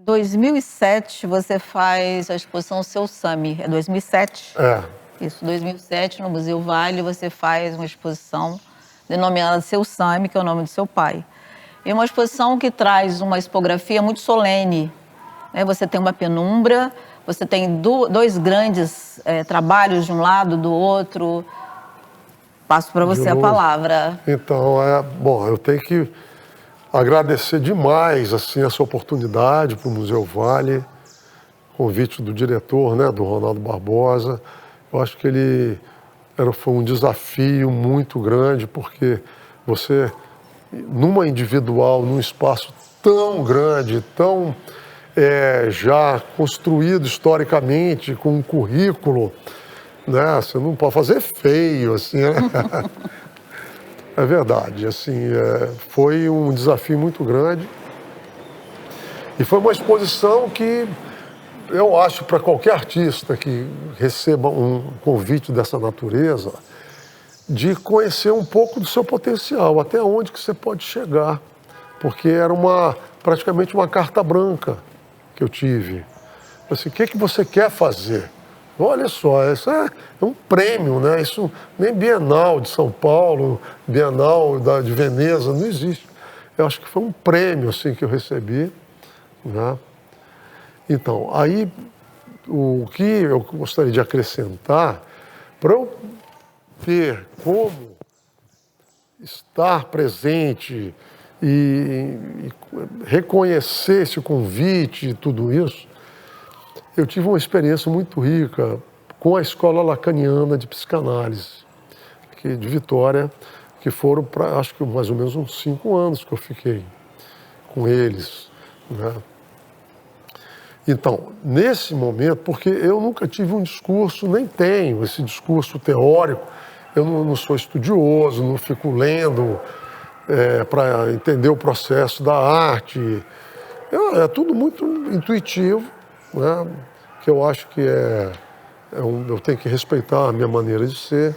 2007 você faz a exposição Seu Sami, é 2007? É. Isso, 2007 no Museu Vale você faz uma exposição denominada Seu Sami, que é o nome do seu pai. É uma exposição que traz uma expografia muito solene, né? Você tem uma penumbra, você tem dois grandes trabalhos de um lado, do outro. Passo para você a palavra. Então, bom, eu tenho que agradecer demais assim, essa oportunidade para o Museu Vale, convite do diretor, né, do Ronaldo Barbosa. Eu acho que foi um desafio muito grande, porque você, numa individual, num espaço tão grande, tão já construído historicamente, com um currículo, né, você não pode fazer feio, assim, né? É verdade, assim, foi um desafio muito grande e foi uma exposição que eu acho para qualquer artista que receba um convite dessa natureza, de conhecer um pouco do seu potencial, até onde que você pode chegar, porque era praticamente uma carta branca que eu tive. Assim, o que você quer fazer? Olha só, isso é um prêmio, né? Isso nem Bienal de São Paulo, Bienal de Veneza, não existe. Eu acho que foi um prêmio assim, que eu recebi, né? Então, aí o que eu gostaria de acrescentar, para eu ter como estar presente e reconhecer esse convite e tudo isso, eu tive uma experiência muito rica com a Escola Lacaniana de Psicanálise, aqui de Vitória, que foram para, acho que mais ou menos uns 5 anos que eu fiquei com eles, né? Então, nesse momento, porque eu nunca tive um discurso, nem tenho esse discurso teórico, eu não sou estudioso, não fico lendo para entender o processo da arte, é tudo muito intuitivo, né? Que eu acho que eu tenho que respeitar a minha maneira de ser.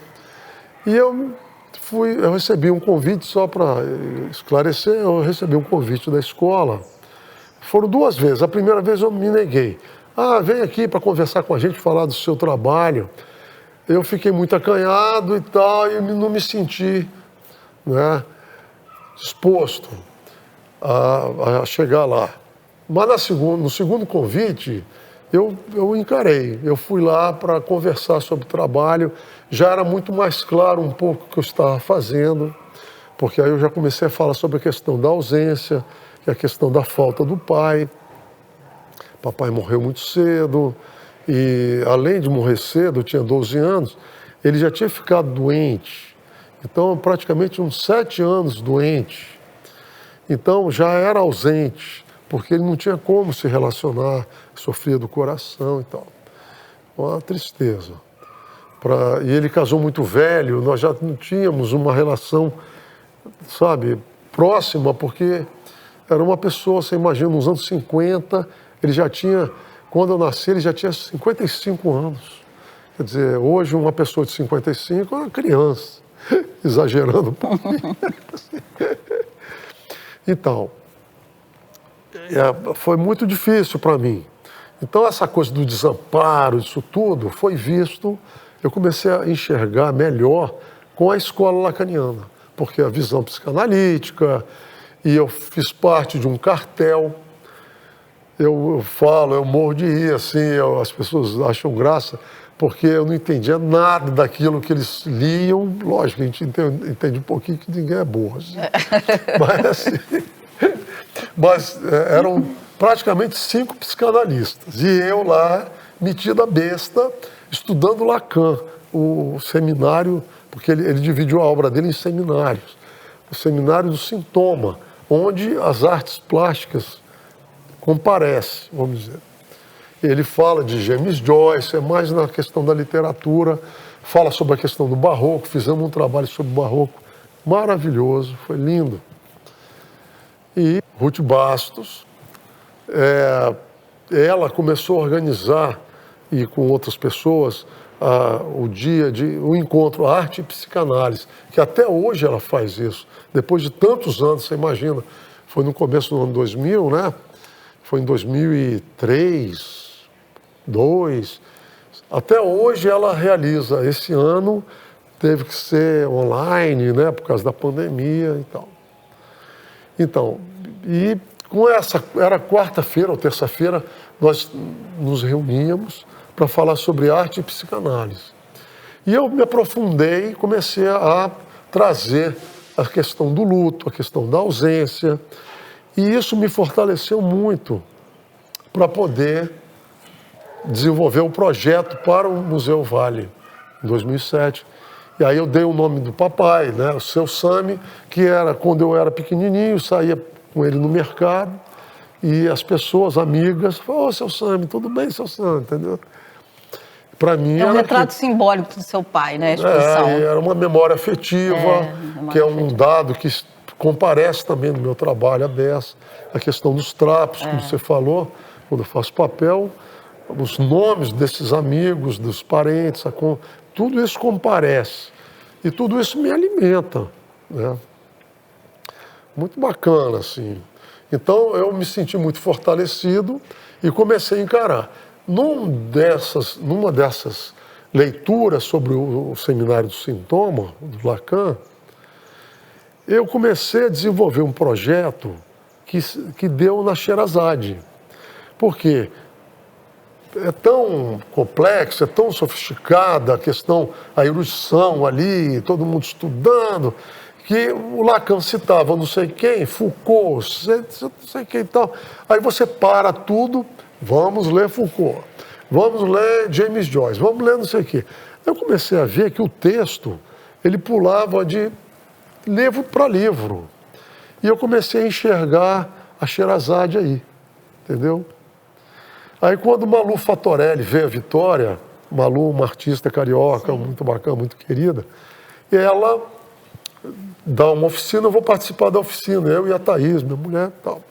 E eu recebi um convite, só para esclarecer, eu recebi um convite da escola. Foram 2 vezes. A primeira vez eu me neguei. Vem aqui para conversar com a gente, falar do seu trabalho. Eu fiquei muito acanhado e tal, e não me senti, né, disposto a chegar lá. Mas no segundo convite, eu encarei. Eu fui lá para conversar sobre o trabalho. Já era muito mais claro um pouco o que eu estava fazendo, porque aí eu já comecei a falar sobre a questão da ausência, que é a questão da falta do pai. Papai morreu muito cedo e, além de morrer cedo, eu tinha 12 anos, ele já tinha ficado doente. Então, praticamente uns 7 anos doente. Então, já era ausente, porque ele não tinha como se relacionar, sofria do coração e tal. Uma tristeza. E ele casou muito velho, nós já não tínhamos uma relação, sabe, próxima, porque era uma pessoa, você imagina, nos anos 50, ele já tinha, quando eu nasci, ele já tinha 55 anos. Quer dizer, hoje uma pessoa de 55 é uma criança, exagerando um pouquinho. Então, foi muito difícil para mim. Então, essa coisa do desamparo, isso tudo, foi visto, eu comecei a enxergar melhor com a escola lacaniana, porque a visão psicanalítica, e eu fiz parte de um cartel. Eu morro de rir, assim, as pessoas acham graça, porque eu não entendia nada daquilo que eles liam. Lógico, a gente entende um pouquinho que ninguém é burro, assim. Mas eram praticamente 5 psicanalistas. E eu lá, metida besta, estudando Lacan, o seminário, porque ele dividiu a obra dele em seminários. O seminário do sintoma, onde as artes plásticas comparecem, vamos dizer. Ele fala de James Joyce, é mais na questão da literatura, fala sobre a questão do barroco, fizemos um trabalho sobre o barroco maravilhoso, foi lindo. E Ruth Bastos, ela começou a organizar, e com outras pessoas, o encontro Arte e Psicanálise, que até hoje ela faz isso, depois de tantos anos, você imagina, foi no começo do ano 2000, né? foi em 2003, 2002. Até hoje ela realiza. Esse ano teve que ser online, né, por causa da pandemia e tal. Então, e com essa, era quarta-feira ou terça-feira, nós nos reuníamos para falar sobre arte e psicanálise. E eu me aprofundei e comecei a trazer a questão do luto, a questão da ausência, e isso me fortaleceu muito para poder desenvolver um projeto para o Museu Vale, em 2007. E aí eu dei o nome do papai, né, o Seu Sami, que era quando eu era pequenininho, saía com ele no mercado, e as pessoas, amigas, falavam: ô, Seu Sami, tudo bem, Seu Sami, entendeu? Para mim é um era retrato simbólico do seu pai, né, a exposição. era uma memória afetiva, que é um dado que comparece também no meu trabalho, a questão dos trapos, como você falou, quando eu faço papel, os nomes desses amigos, dos parentes, tudo isso comparece. E tudo isso me alimenta, né? Muito bacana, assim. Então, eu me senti muito fortalecido e comecei a encarar. Numa dessas leituras sobre o Seminário do Sintoma, do Lacan, eu comecei a desenvolver um projeto que deu na Sherazade. Por quê? É tão complexo, é tão sofisticada a questão, a erudição ali, todo mundo estudando, que o Lacan citava não sei quem, Foucault, não sei quem e tal. Aí você para tudo, vamos ler Foucault, vamos ler James Joyce, vamos ler não sei o quê. Eu comecei a ver que o texto, ele pulava de livro para livro. E eu comecei a enxergar a Sherazade aí, entendeu? Aí quando Malu Fatorelli veio a Vitória, Malu, uma artista carioca, muito bacana, muito querida, e ela dá uma oficina, eu vou participar da oficina, eu e a Thaís, minha mulher e tal.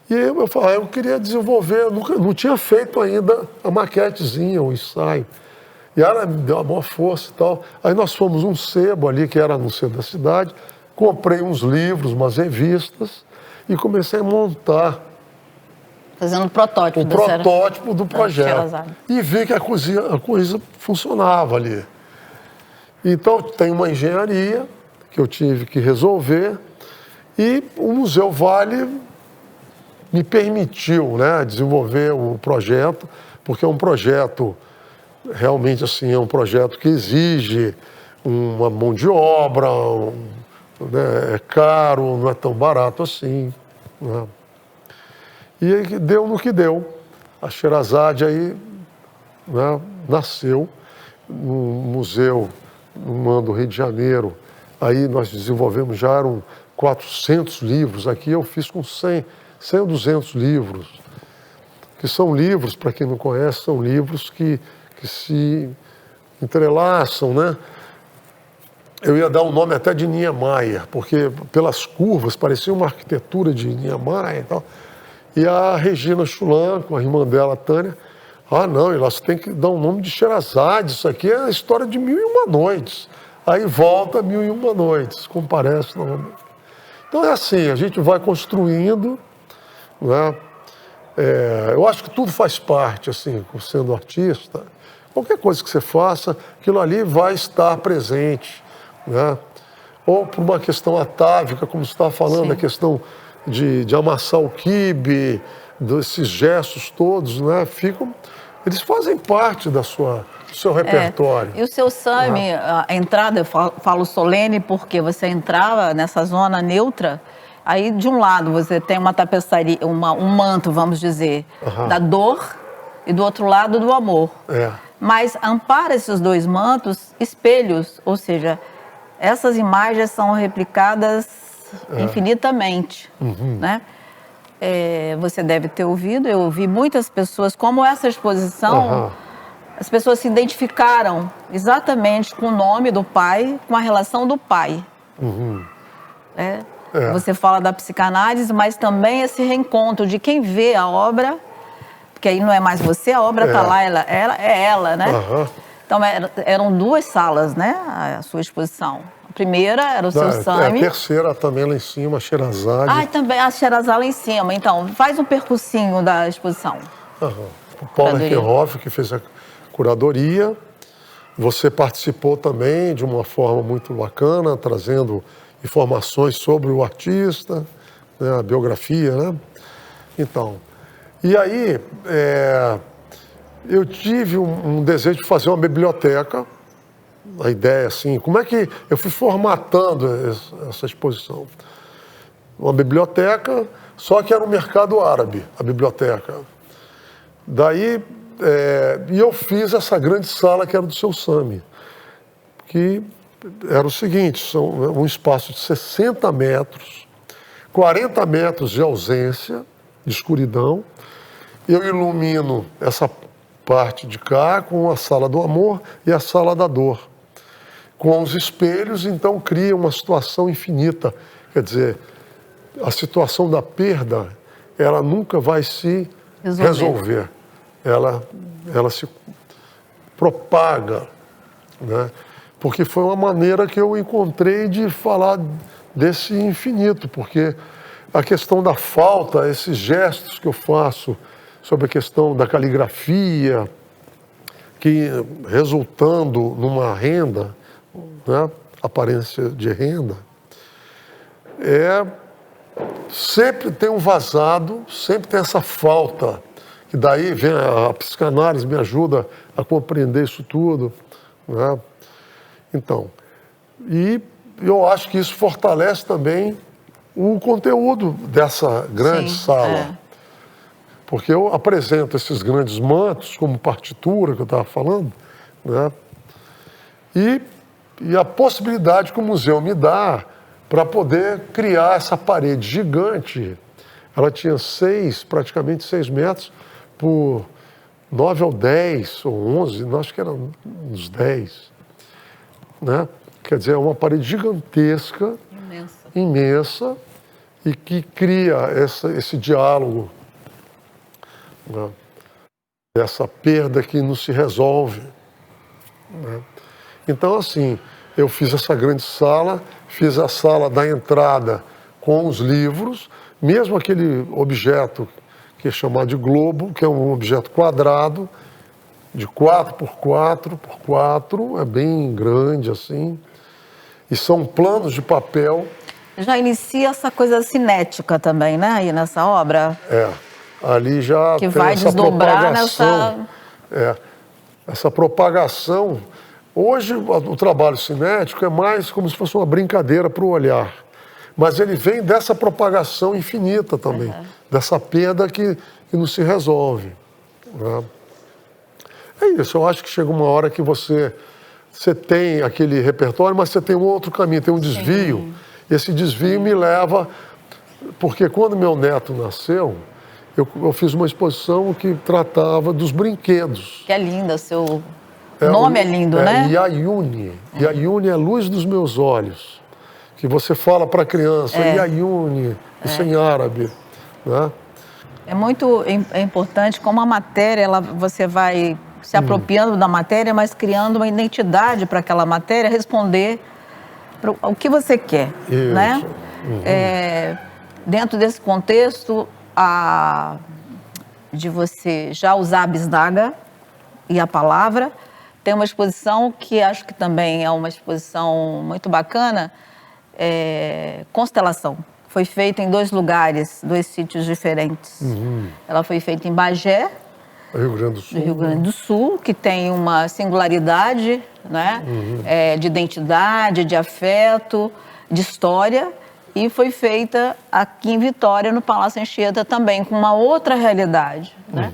E eu falei, eu queria desenvolver, não tinha feito ainda a maquetezinha, o ensaio. E ela me deu a maior força e tal. Aí nós fomos um sebo ali, que era no centro da cidade, comprei uns livros, umas revistas, e comecei a montar fazendo um protótipo, do projeto. E vi que a coisa funcionava ali. Então, tem uma engenharia que eu tive que resolver e o Museu Vale me permitiu, né, desenvolver o projeto, porque é um projeto, realmente assim, é um projeto que exige uma mão de obra, né, é caro, não é tão barato assim, né? E aí deu no que deu. A Sherazade aí, né, nasceu no museu, no Rio de Janeiro. Aí nós desenvolvemos, já eram 400 livros. Aqui eu fiz com 100 ou 200 livros. Que são livros, para quem não conhece, são livros que se entrelaçam, né? Eu ia dar o nome até de Niemeyer, porque pelas curvas parecia uma arquitetura de Niemeyer e tal. E a Regina Schulan, com a irmã dela, a Tânia, não, elas têm que dar o nome de Sherazade, isso aqui é a história de 1001 Noites. Aí volta 1001 Noites, comparece novamente. Então é assim, a gente vai construindo, né? Eu acho que tudo faz parte, assim, sendo artista. Qualquer coisa que você faça, aquilo ali vai estar presente, né? Ou por uma questão atávica, como você estava falando, sim, a questão de amassar o quibe, desses gestos todos, né? Eles fazem parte do seu repertório. E o Seu Sami, a entrada, eu falo solene porque você entrava nessa zona neutra, aí de um lado você tem uma tapeçaria, um manto, vamos dizer, da dor, e do outro lado do amor. Mas ampara esses dois mantos espelhos, ou seja, essas imagens são replicadas infinitamente, né? Você deve ter ouvido, eu ouvi muitas pessoas, como essa exposição, as pessoas se identificaram exatamente com o nome do pai, com a relação do pai. Você fala da psicanálise, mas também esse reencontro de quem vê a obra, porque aí não é mais você, a obra está lá, ela é ela, né? Então eram duas salas, né? A sua exposição. A primeira era o seu A Sami. terceira também lá em cima, a Sherazade. Ah, e também a Sherazade lá em cima. Então, faz um percursinho da exposição. O Paulo Herkenhoff, que fez a curadoria. Você participou também de uma forma muito bacana, trazendo informações sobre o artista, né, a biografia, né? Então, e aí eu tive um desejo de fazer uma biblioteca. A ideia, assim, como é que eu fui formatando essa exposição? Uma biblioteca, só que era um mercado árabe, a biblioteca. Daí, e eu fiz essa grande sala que era do seu Sami, que era o seguinte, um espaço de 60 metros, 40 metros de ausência, de escuridão. Eu ilumino essa parte de cá com a sala do amor e a sala da dor. Com os espelhos, então, cria uma situação infinita. Quer dizer, a situação da perda, ela nunca vai se resolver. Ela se propaga, né? Porque foi uma maneira que eu encontrei de falar desse infinito, porque a questão da falta, esses gestos que eu faço sobre a questão da caligrafia, que resultando numa renda, né, aparência de renda, sempre tem um vazado, sempre tem essa falta, que daí vem a psicanálise, me ajuda a compreender isso tudo, né? Então, e eu acho que isso fortalece também o conteúdo dessa grande sala. Porque eu apresento esses grandes mantos como partitura, que eu estava falando, né? E a possibilidade que o museu me dá para poder criar essa parede gigante. Ela tinha praticamente 6 metros por 9 ou 10 ou 11, não, acho que eram uns 10. Né? Quer dizer, é uma parede gigantesca, imensa, e que cria esse diálogo, né? Essa perda que não se resolve, né? Então, assim, eu fiz essa grande sala, fiz a sala da entrada com os livros, mesmo aquele objeto que é chamado de globo, que é um objeto quadrado, de 4 por 4 por 4, é bem grande assim, e são planos de papel. Já inicia essa coisa cinética também, né, aí nessa obra? Ali já que tem vai essa desdobrar propagação. Essa propagação. Hoje o trabalho cinético é mais como se fosse uma brincadeira para o olhar, mas ele vem dessa propagação infinita também, dessa perda que não se resolve, né? É isso, eu acho que chega uma hora que você tem aquele repertório, mas você tem um outro caminho, tem um desvio. Esse desvio me leva... Porque quando meu neto nasceu, eu fiz uma exposição que tratava dos brinquedos. Que é linda, seu nome é lindo, né? Yayuni. Yayuni é a luz dos meus olhos. Que você fala para a criança, Yayuni, isso em árabe, né? É muito importante como a matéria, você vai se apropriando da matéria, mas criando uma identidade para aquela matéria responder o que você quer, isso, né? Dentro desse contexto, de você já usar a bisnaga e a palavra, tem uma exposição que acho que também é uma exposição muito bacana, Constelação. Foi feita em 2 lugares, 2 sítios diferentes. Ela foi feita em Bagé, Rio Grande do Sul. Do Rio Grande do Sul, que tem uma singularidade, né? De identidade, de afeto, de história. E foi feita aqui em Vitória, no Palácio Anchieta também, com uma outra realidade, né?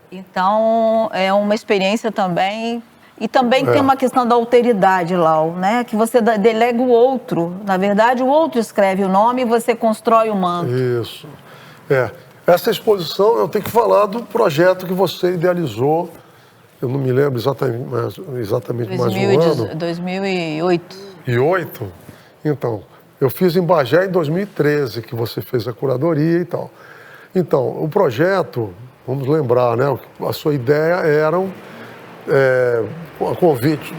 Então, é uma experiência também... E também tem uma questão da alteridade, Lau, né? Que você delega o outro. Na verdade, o outro escreve o nome e você constrói o manto. Isso. Essa exposição, eu tenho que falar do projeto que você idealizou. Eu não me lembro exatamente mais um ano. 2008. 2008? Então, eu fiz em Bagé em 2013, que você fez a curadoria e tal. Então, o projeto, vamos lembrar, né? A sua ideia era a convite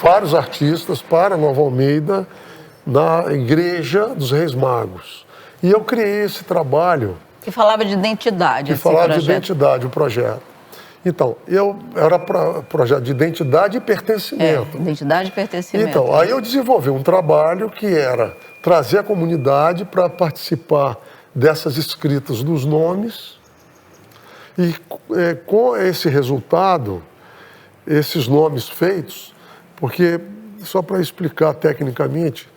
vários artistas para Nova Almeida, na Igreja dos Reis Magos. E eu criei esse trabalho. Que falava de identidade. Que falava de identidade, o projeto. Então, era projeto de identidade e pertencimento. Identidade e pertencimento. Então, aí eu desenvolvi um trabalho que era trazer a comunidade para participar dessas escritas dos nomes. E com esse resultado, esses nomes feitos, porque, só para explicar tecnicamente,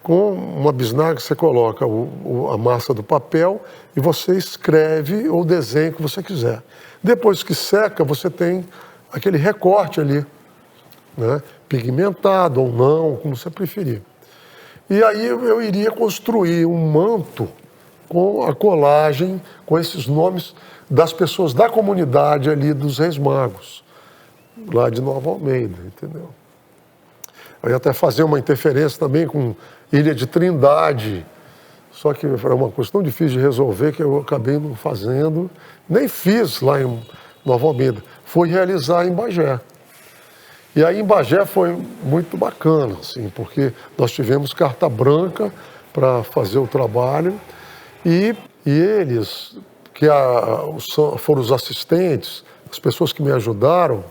com uma bisnaga você coloca a massa do papel e você escreve ou desenha o que você quiser. Depois que seca, você tem aquele recorte ali, né? Pigmentado ou não, como você preferir. E aí eu iria construir um manto com a colagem, com esses nomes das pessoas da comunidade ali dos Reis Magos, lá de Nova Almeida, entendeu? Eu ia até fazer uma interferência também com Ilha de Trindade, só que era uma coisa tão difícil de resolver que eu acabei não fazendo, nem fiz lá em Nova Almeida, fui realizar em Bagé. E aí em Bagé foi muito bacana, assim, porque nós tivemos carta branca para fazer o trabalho e eles, que foram os assistentes, as pessoas que me ajudaram,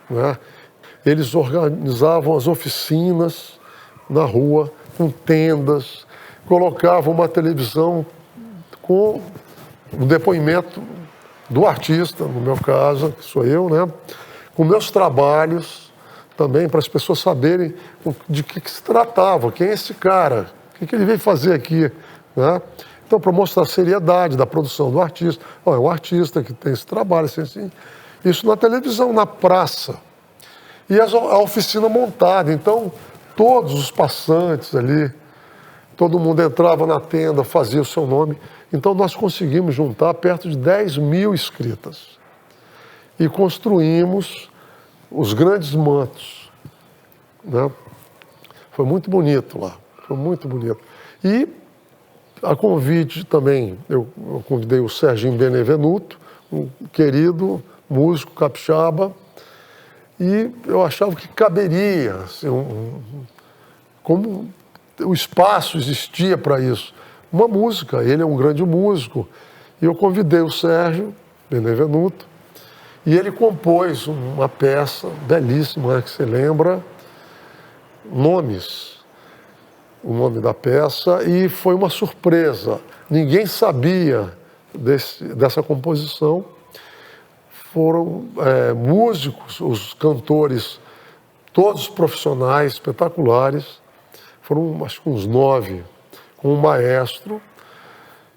né, eles organizavam as oficinas na rua, com tendas, colocavam uma televisão com o depoimento do artista, no meu caso, que sou eu, né, com meus trabalhos também, para as pessoas saberem de que se tratava, quem é esse cara, o que ele veio fazer aqui, né? Então, para mostrar a seriedade da produção do artista, é um artista que tem esse trabalho, assim, isso na televisão, na praça. E a oficina montada, então todos os passantes ali, todo mundo entrava na tenda, fazia o seu nome. Então nós conseguimos juntar perto de 10 mil inscritas. E construímos os grandes mantos, né? Foi muito bonito lá, foi muito bonito. E a convite também, eu convidei o Serginho Benevenuto, um querido músico capixaba, e eu achava que caberia, assim, como o espaço existia para isso. Uma música, ele é um grande músico. E eu convidei o Sérgio Benevenuto, e ele compôs uma peça belíssima, que você lembra, Nomes, o nome da peça, e foi uma surpresa. Ninguém sabia dessa composição. Foram músicos, os cantores, todos profissionais, espetaculares. Foram, acho que uns 9, com um maestro.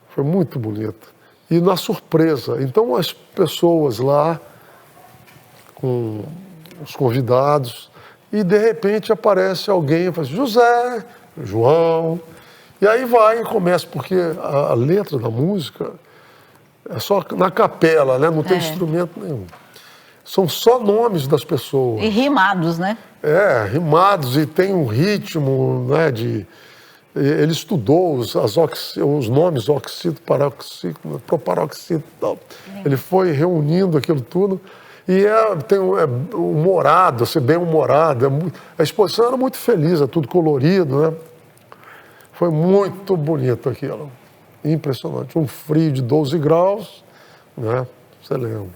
Foi muito bonito. E na surpresa. Então, as pessoas lá, com os convidados, e de repente aparece alguém e fala: José, João. E aí vai e começa, porque a letra da música é só na capela, né? Não tem instrumento nenhum. São só nomes das pessoas. E rimados, né? Rimados, e tem um ritmo, né? Ele estudou os nomes oxítono, paroxítono, proparoxítono e tal. Ele foi reunindo aquilo tudo. E tem humorado, assim, bem humorado. A exposição era muito feliz, é tudo colorido, né? Foi muito bonito aquilo. Impressionante. Um frio de 12 graus, né? Você lembra.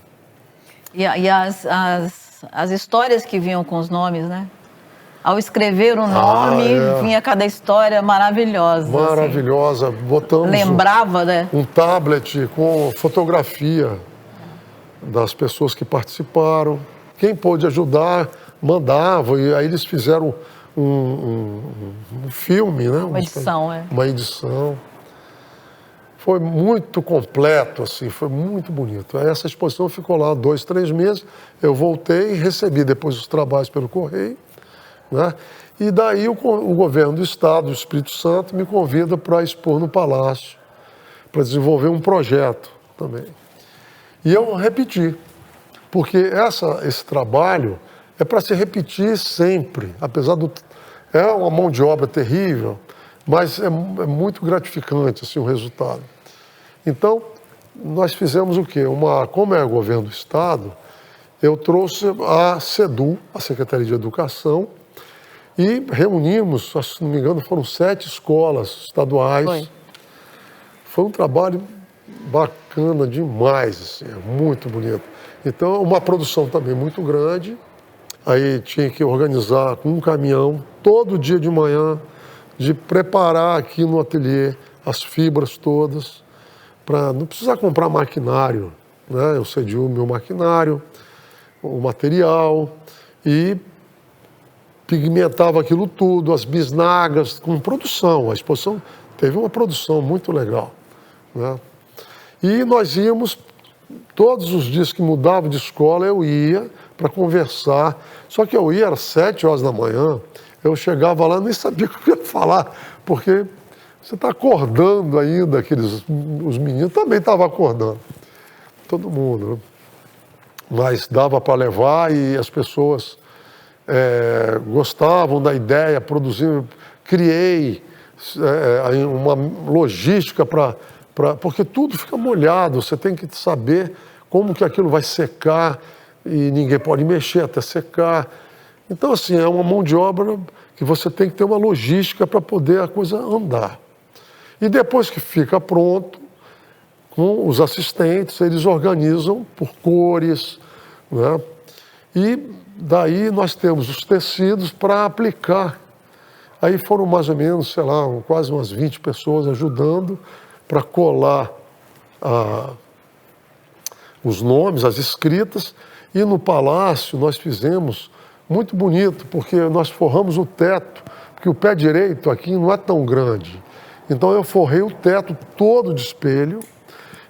E as histórias que vinham com os nomes, né? Ao escrever o nome, vinha cada história maravilhosa. Maravilhosa. Assim. Botamos lembrava, né? Um tablet com fotografia das pessoas que participaram. Quem pôde ajudar, mandava. E aí eles fizeram um filme, né? Uma edição, Uma edição. Foi muito completo, assim, foi muito bonito. Essa exposição ficou lá 2, 3 meses. Eu voltei e recebi depois os trabalhos pelo correio, né? E daí o governo do estado, do Espírito Santo, me convida para expor no Palácio, para desenvolver um projeto também. E eu repeti, porque esse trabalho é para se repetir sempre, apesar é uma mão de obra terrível, mas é muito gratificante assim, o resultado. Então, nós fizemos o quê? Como é o governo do estado, eu trouxe a SEDU, a Secretaria de Educação, E reunimos, se não me engano, foram 7 escolas estaduais. Foi um trabalho bacana demais, assim, muito bonito. Então, uma produção também muito grande. Aí tinha que organizar com um caminhão, todo dia de manhã, de preparar aqui no ateliê as fibras todas, para não precisar comprar maquinário, né? Eu cedi o meu maquinário, o material, e pigmentava aquilo tudo, as bisnagas, com produção. A exposição teve uma produção muito legal, né? E nós íamos, todos os dias que mudava de escola, eu ia para conversar. Só que eu ia, era 7 horas da manhã, eu chegava lá e nem sabia o que eu ia falar, porque você está acordando ainda, os meninos também estavam acordando, todo mundo, né? Mas dava para levar e as pessoas gostavam da ideia, produziam, criei uma logística porque tudo fica molhado, você tem que saber como que aquilo vai secar e ninguém pode mexer até secar. Então, assim, é uma mão de obra que você tem que ter uma logística para poder a coisa andar. E depois que fica pronto, com os assistentes, eles organizam por cores, né? E daí nós temos os tecidos para aplicar. Aí foram mais ou menos, sei lá, quase umas 20 pessoas ajudando para colar os nomes, as escritas. E no palácio nós fizemos muito bonito, porque nós forramos o teto, porque o pé direito aqui não é tão grande. Então eu forrei o teto todo de espelho.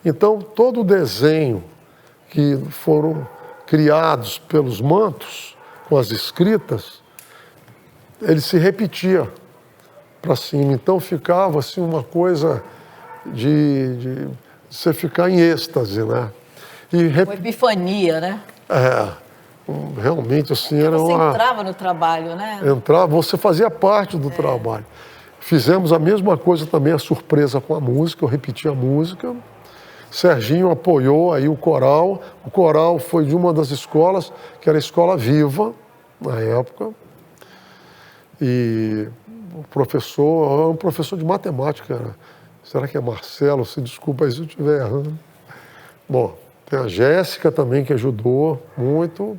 Então todo o desenho que foram criados pelos mantos, com as escritas, ele se repetia para cima. Então ficava assim uma coisa de você ficar em êxtase, né? Uma epifania, né? Realmente assim era você entrava no trabalho, né? Entrava, você fazia parte do trabalho. Fizemos a mesma coisa também, a surpresa com a música, eu repeti a música. Serginho apoiou aí o coral. O coral foi de uma das escolas, que era a Escola Viva, na época. E o professor, era um professor de matemática, será que é Marcelo? Se desculpa aí se eu estiver errando. Bom, tem a Jéssica também, que ajudou muito.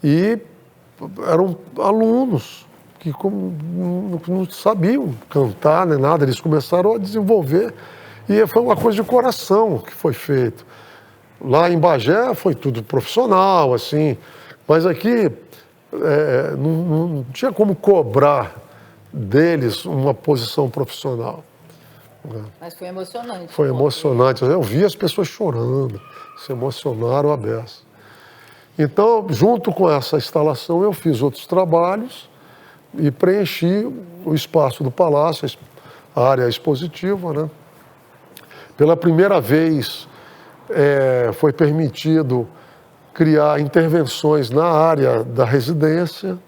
E eram alunos que não sabiam cantar nem nada, eles começaram a desenvolver. E foi uma coisa de coração que foi feito. Lá em Bagé foi tudo profissional, assim, mas aqui não tinha como cobrar deles uma posição profissional. Mas foi emocionante. Foi emocionante. Eu vi as pessoas chorando, se emocionaram a beça. Então, junto com essa instalação, eu fiz outros trabalhos e preenchi o espaço do palácio, a área expositiva, né? Pela primeira vez, foi permitido criar intervenções na área da residência.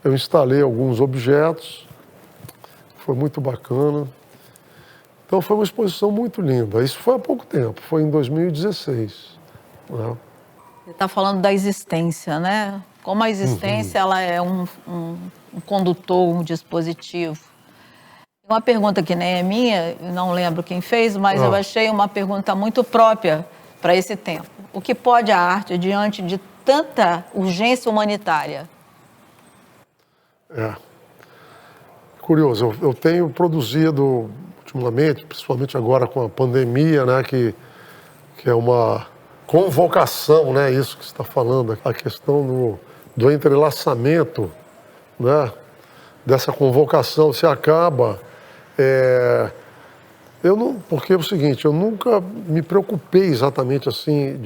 Eu instalei alguns objetos, foi muito bacana. Então, foi uma exposição muito linda. Isso foi há pouco tempo, foi em 2016. Né? Você está falando da existência, né? Como a existência ela é um condutor, um dispositivo. Uma pergunta que nem é minha, não lembro quem fez, mas eu achei uma pergunta muito própria para esse tempo. O que pode a arte diante de tanta urgência humanitária? Curioso, eu tenho produzido ultimamente, principalmente agora com a pandemia, né, que é uma convocação, né, isso que você está falando, a questão do entrelaçamento, né, dessa convocação se acaba. Porque é o seguinte, eu nunca me preocupei exatamente assim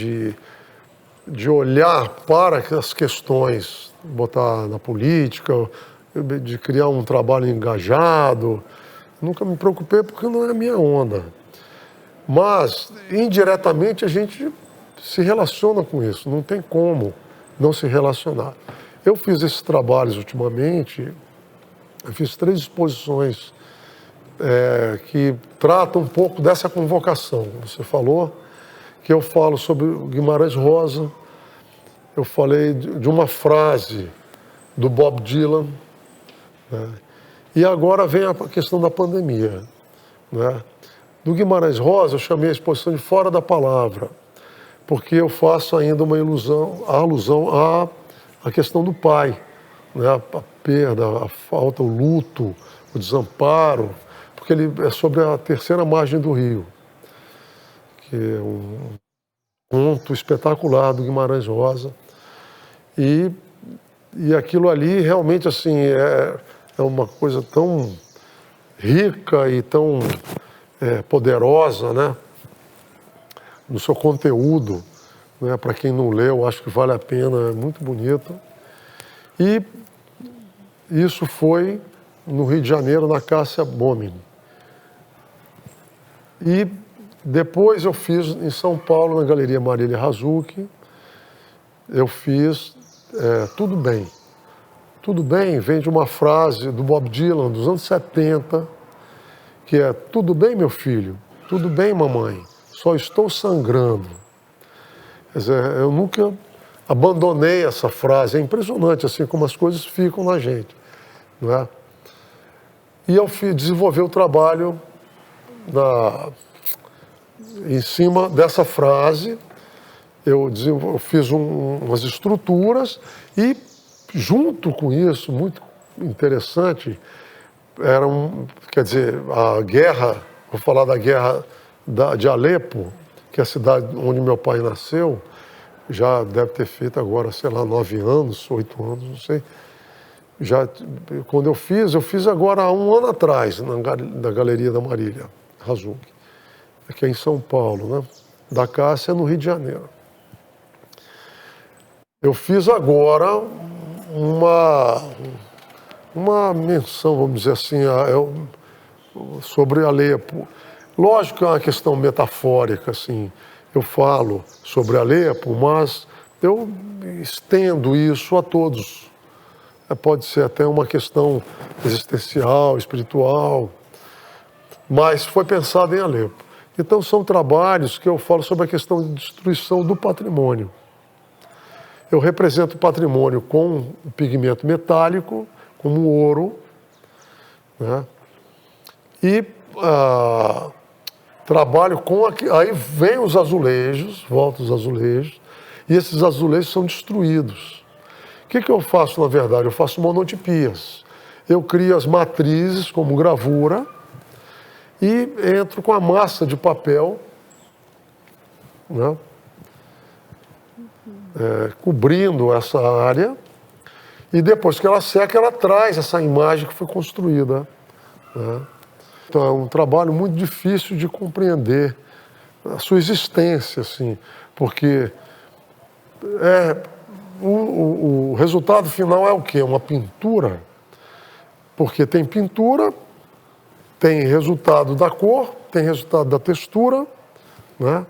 de olhar para as questões, botar na política, de criar um trabalho engajado. Nunca me preocupei porque não é a minha onda. Mas, indiretamente, a gente se relaciona com isso, não tem como não se relacionar. Eu fiz esses trabalhos ultimamente, eu fiz 3 exposições que tratam um pouco dessa convocação. Você falou que eu falo sobre o Guimarães Rosa, eu falei de uma frase do Bob Dylan, né? E agora vem a questão da pandemia, né? Do Guimarães Rosa, eu chamei a exposição de Fora da Palavra, porque eu faço ainda uma alusão à questão do pai, né? A perda, a falta, o luto, o desamparo, porque ele é sobre a terceira margem do rio, que é um conto espetacular do Guimarães Rosa. E aquilo ali realmente assim é uma coisa tão rica e tão poderosa, né? No seu conteúdo, né? Para quem não leu, acho que vale a pena, é muito bonito. E isso foi no Rio de Janeiro, na Cássia Boming. E depois eu fiz em São Paulo, na Galeria Marília Razucchi, eu fiz Tudo Bem. Tudo bem vem de uma frase do Bob Dylan, dos anos 70, que é: tudo bem, meu filho? Tudo bem, mamãe? Só estou sangrando. Quer dizer, eu nunca abandonei essa frase. É impressionante assim como as coisas ficam na gente, não é? E eu desenvolvi o trabalho em cima dessa frase. Eu fiz umas estruturas e, junto com isso, muito interessante, quer dizer, a guerra, vou falar da guerra de Alepo, que é a cidade onde meu pai nasceu, já deve ter feito agora, sei lá, 9 anos, 8 anos, não sei. Quando eu fiz agora há 1 ano atrás, na Galeria da Marília Razucchi, aqui em São Paulo, né? Da Cássia, no Rio de Janeiro. Eu fiz agora uma menção, vamos dizer assim, sobre Alepo. Lógico que é uma questão metafórica, assim, eu falo sobre Alepo, mas eu estendo isso a todos. Pode ser até uma questão existencial, espiritual, mas foi pensado em Alepo. Então são trabalhos que eu falo sobre a questão de destruição do patrimônio. Eu represento o patrimônio com o pigmento metálico, como o ouro, né? E trabalho com... Aí vem os azulejos, volta os azulejos, e esses azulejos são destruídos. O que eu faço, na verdade? Eu faço monotipias. Eu crio as matrizes como gravura e entro com a massa de papel, né? Cobrindo essa área, e depois que ela seca, ela traz essa imagem que foi construída, né? Então é um trabalho muito difícil de compreender a sua existência, assim, porque o resultado final é o quê? Uma pintura, porque tem pintura, tem resultado da cor, tem resultado da textura, né?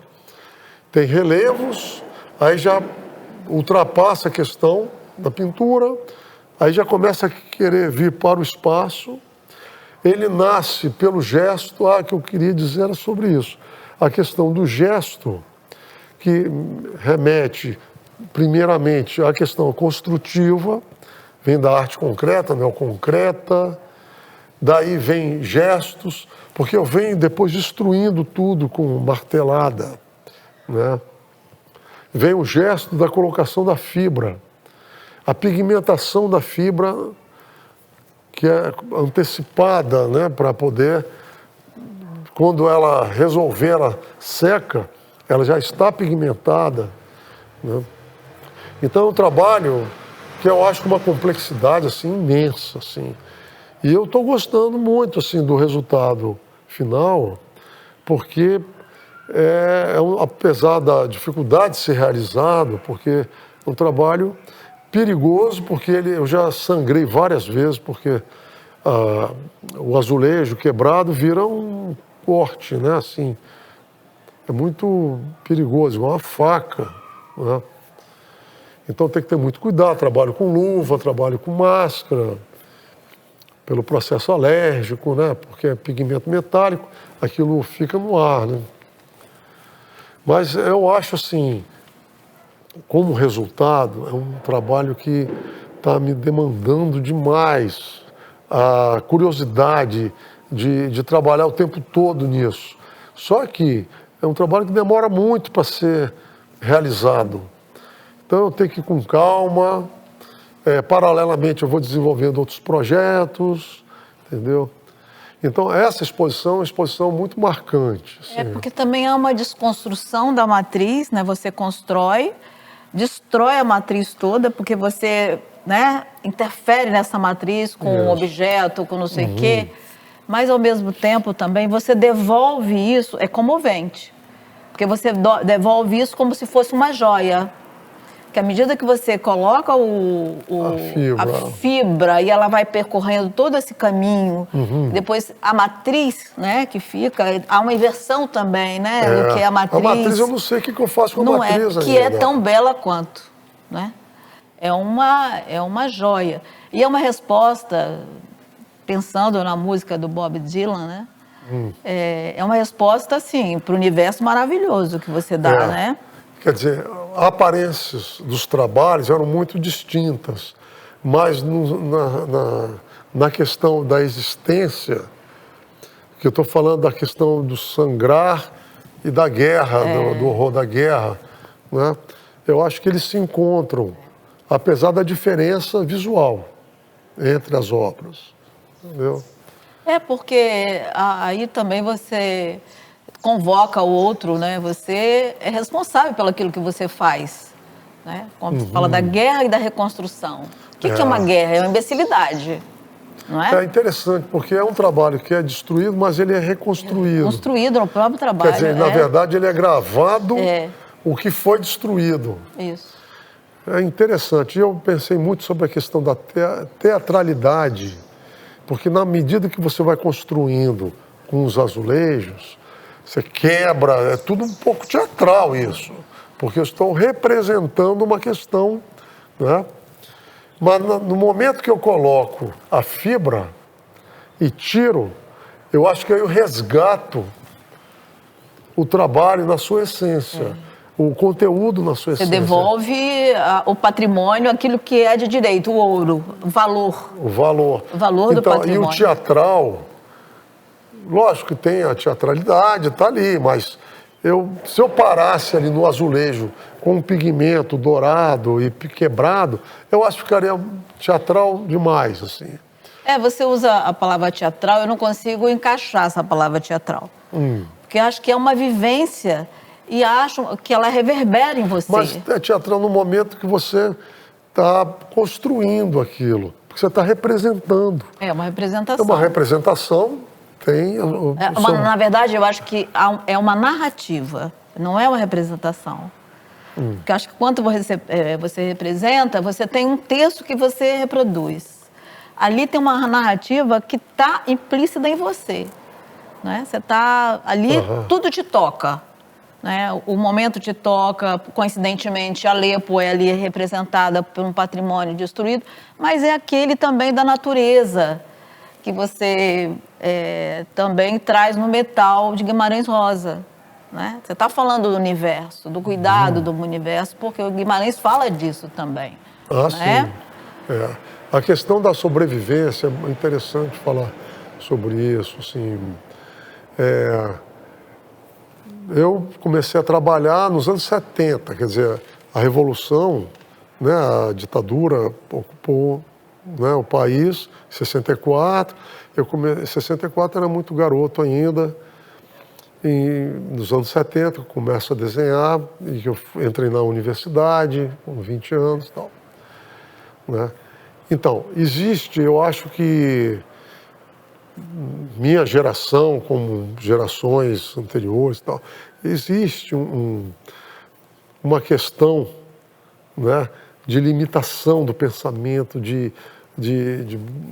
Tem relevos, aí já ultrapassa a questão da pintura, aí já começa a querer vir para o espaço. Ele nasce pelo gesto. Que eu queria dizer era sobre isso. A questão do gesto, que remete primeiramente à questão construtiva, vem da arte concreta, neoconcreta, daí vem gestos, porque eu venho depois destruindo tudo com martelada, né? Vem o gesto da colocação da fibra, a pigmentação da fibra, que é antecipada, né, para poder, quando ela resolver, ela seca, ela já está pigmentada, né? Então é um trabalho que eu acho com uma complexidade assim, imensa, assim. E eu estou gostando muito assim, do resultado final, porque apesar da dificuldade de ser realizado, porque é um trabalho perigoso, porque eu já sangrei várias vezes, porque o azulejo quebrado vira um corte, né? Assim, é muito perigoso, igual uma faca, né? Então tem que ter muito cuidado, trabalho com luva, trabalho com máscara, pelo processo alérgico, né? Porque é pigmento metálico, aquilo fica no ar, né? Mas eu acho assim, como resultado, é um trabalho que está me demandando demais a curiosidade de trabalhar o tempo todo nisso. Só que é um trabalho que demora muito para ser realizado. Então eu tenho que ir com calma, paralelamente eu vou desenvolvendo outros projetos, entendeu? Então essa exposição é uma exposição muito marcante. Assim. Porque também há uma desconstrução da matriz, né? Você constrói, destrói a matriz toda, porque você, né, interfere nessa matriz com um objeto, com não sei o quê, mas ao mesmo tempo também você devolve isso, é comovente, porque você devolve isso como se fosse uma joia, que à medida que você coloca a fibra e ela vai percorrendo todo esse caminho, depois a matriz, né, que fica, há uma inversão também, né, do que é a matriz. A matriz eu não sei o que eu faço com a matriz ainda. Que é tão bela quanto, né? É uma joia. E é uma resposta, pensando na música do Bob Dylan, né? É uma resposta, assim, para o universo maravilhoso que você dá, né? Quer dizer, aparências dos trabalhos eram muito distintas, mas na questão da existência, que eu estou falando da questão do sangrar e da guerra, do horror da guerra, né? Eu acho que eles se encontram, apesar da diferença visual entre as obras, entendeu? Porque aí também você convoca o outro, né? Você é responsável pelo aquilo que você faz, né? Quando você fala da guerra e da reconstrução. O que é uma guerra? É uma imbecilidade, não é? É interessante, porque é um trabalho que é destruído, mas ele é reconstruído. Construído no próprio trabalho. Quer dizer, na verdade, ele é gravado o que foi destruído. Isso. É interessante. Eu pensei muito sobre a questão da teatralidade, porque na medida que você vai construindo com os azulejos, você quebra, é tudo um pouco teatral isso, porque eu estou representando uma questão, né? Mas no momento que eu coloco a fibra e tiro, eu acho que aí eu resgato o trabalho na sua essência, o conteúdo na sua essência. Você devolve o patrimônio, aquilo que é de direito, o ouro, o valor. O valor. O valor do patrimônio. E o teatral, lógico que tem a teatralidade, está ali, mas se eu parasse ali no azulejo com um pigmento dourado e quebrado, eu acho que ficaria teatral demais, assim. Você usa a palavra teatral, eu não consigo encaixar essa palavra teatral. Porque eu acho que é uma vivência e acho que ela reverbera em você. Mas é teatral no momento que você está construindo aquilo, porque você está representando. É uma representação. É uma representação, tem... Na verdade, eu acho que é uma narrativa, não é uma representação. Porque eu acho que quando você representa, você tem um texto que você reproduz. Ali tem uma narrativa que está implícita em você, né? Você está ali, tudo te toca, né? O momento te toca, coincidentemente, Alepo é ali representada por um patrimônio destruído, mas é aquele também da natureza que você também traz no metal de Guimarães Rosa, né? Você está falando do universo, do cuidado do universo, porque o Guimarães fala disso também. Né? Sim. A questão da sobrevivência é interessante falar sobre isso. Assim, eu comecei a trabalhar nos anos 70, quer dizer, a Revolução, né, a ditadura ocupou, né, o país, em 64. Em 64 era muito garoto ainda. Nos anos 70 eu começo a desenhar e eu entrei na universidade com 20 anos e tal, né? Então, eu acho que minha geração, como gerações anteriores e tal, existe uma questão, né, de limitação do pensamento, de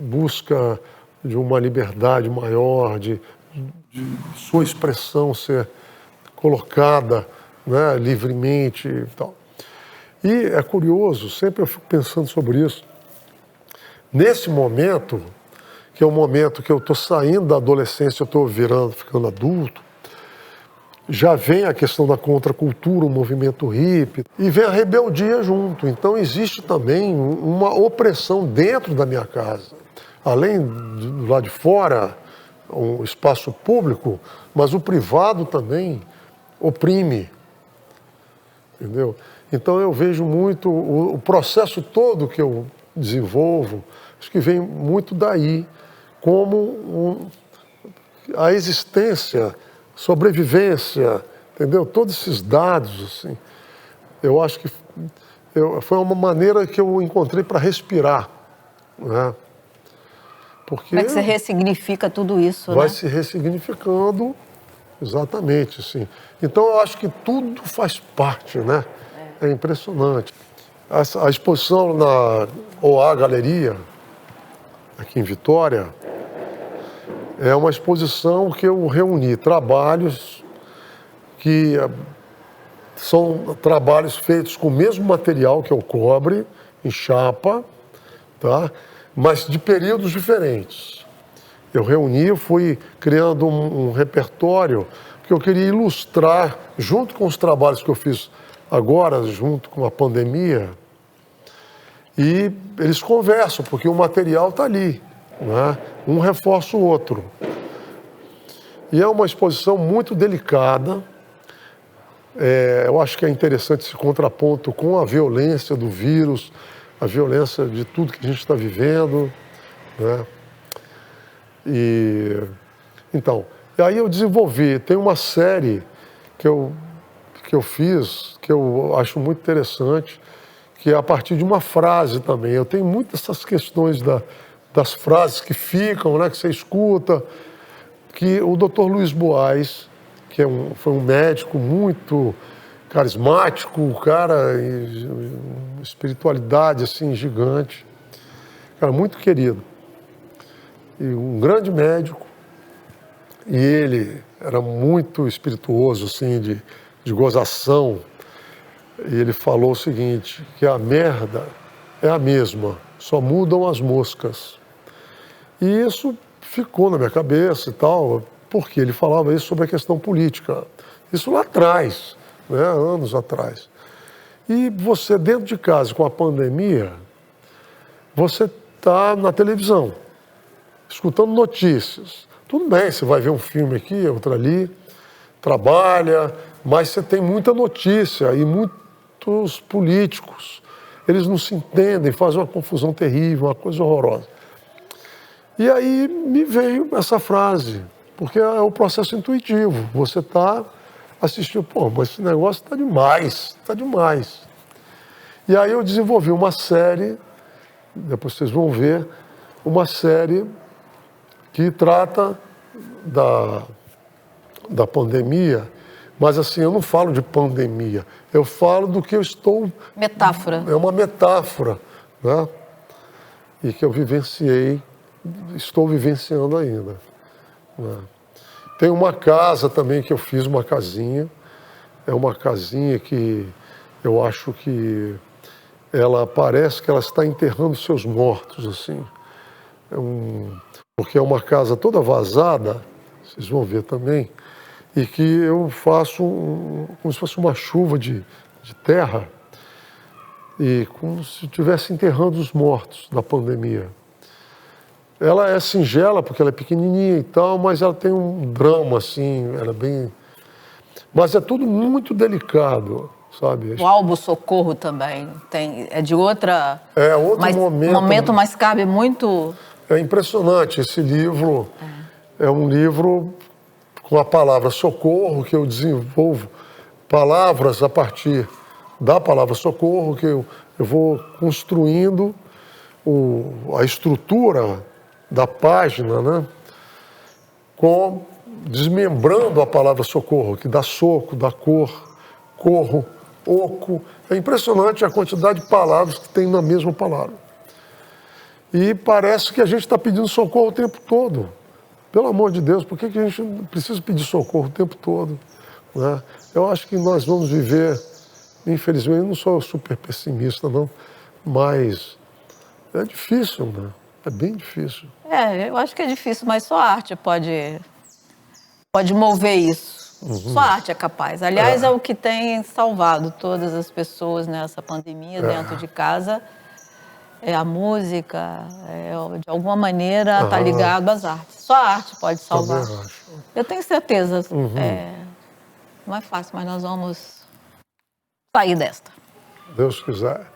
busca de uma liberdade maior, de sua expressão ser colocada, né, livremente e tal. E é curioso, sempre eu fico pensando sobre isso. Nesse momento, que é o momento que eu estou saindo da adolescência, eu estou ficando adulto, já vem a questão da contracultura, o movimento hippie, e vem a rebeldia junto. Então existe também uma opressão dentro da minha casa. além do lado de fora, um espaço público, mas o privado também oprime, entendeu? Então eu vejo muito o processo todo que eu desenvolvo, acho que vem muito daí, como a existência, sobrevivência, entendeu? Todos esses dados, assim, eu acho que foi uma maneira que eu encontrei para respirar, né? Porque Como é que você ressignifica tudo isso, vai né? se ressignificando, exatamente, assim. Então eu acho que tudo faz parte, né? É impressionante. A exposição na OA Galeria, aqui em Vitória, é uma exposição que eu reuni trabalhos que são trabalhos feitos com o mesmo material que é o cobre, em chapa, tá? Mas de períodos diferentes. Eu reuni, eu fui criando um repertório, porque eu queria ilustrar, junto com os trabalhos que eu fiz agora, junto com a pandemia, e eles conversam, porque o material está ali, né? Um reforça o outro. E é uma exposição muito delicada. Eu acho que é interessante esse contraponto com a violência do vírus, a violência de tudo que a gente está vivendo, né? Então, e aí eu desenvolvi, tem uma série que eu fiz, que eu acho muito interessante, que é a partir de uma frase também. Eu tenho muitas essas questões das frases que ficam, né, que você escuta, que o Dr. Luiz Buais, que foi um médico muito carismático, cara, espiritualidade assim gigante, cara, muito querido. E um grande médico, e ele era muito espirituoso, assim, de gozação. E ele falou o seguinte, que a merda é a mesma, só mudam as moscas. E isso ficou na minha cabeça e tal, porque ele falava isso sobre a questão política. Isso lá atrás, né, anos atrás. E você, dentro de casa, com a pandemia, você está na televisão, escutando notícias. Tudo bem, você vai ver um filme aqui, outro ali, trabalha, mas você tem muita notícia e muitos políticos. Eles não se entendem, fazem uma confusão terrível, uma coisa horrorosa. E aí me veio essa frase, porque é o processo intuitivo. Você está assistindo, pô, mas esse negócio está demais, está demais. E aí eu desenvolvi uma série, depois vocês vão ver, uma série que trata da pandemia, mas assim, eu não falo de pandemia, eu falo do que eu estou... Metáfora. É uma metáfora, né? E que eu vivenciei, estou vivenciando ainda, né? Tem uma casa também que eu fiz, uma casinha, é uma casinha que eu acho que ela parece que ela está enterrando seus mortos, assim. Porque é uma casa toda vazada, vocês vão ver também, e que eu faço como se fosse uma chuva de terra, e como se estivesse enterrando os mortos da pandemia. Ela é singela, porque ela é pequenininha e tal, mas ela tem um drama, assim, ela é bem... Mas é tudo muito delicado, sabe? O álbum Socorro também é de outra... É outro momento, mas cabe muito... É impressionante, esse livro é um livro com a palavra socorro, que eu desenvolvo palavras a partir da palavra socorro, que eu vou construindo a estrutura da página, né? Desmembrando a palavra socorro, que dá soco, dá cor, corro, oco. É impressionante a quantidade de palavras que tem na mesma palavra. E parece que a gente está pedindo socorro o tempo todo. Pelo amor de Deus, por que a gente precisa pedir socorro o tempo todo, né? Eu acho que nós vamos viver, infelizmente, eu não sou super pessimista, não, mas é difícil, né? É bem difícil. Eu acho que é difícil, mas só a arte pode mover isso. Só a arte é capaz. Aliás, é o que tem salvado todas as pessoas nessa pandemia dentro de casa. a música, de alguma maneira está ligado às artes. Só a arte pode salvar. Também acho. Eu tenho certeza. Não é fácil, mas nós vamos sair desta. Deus quiser.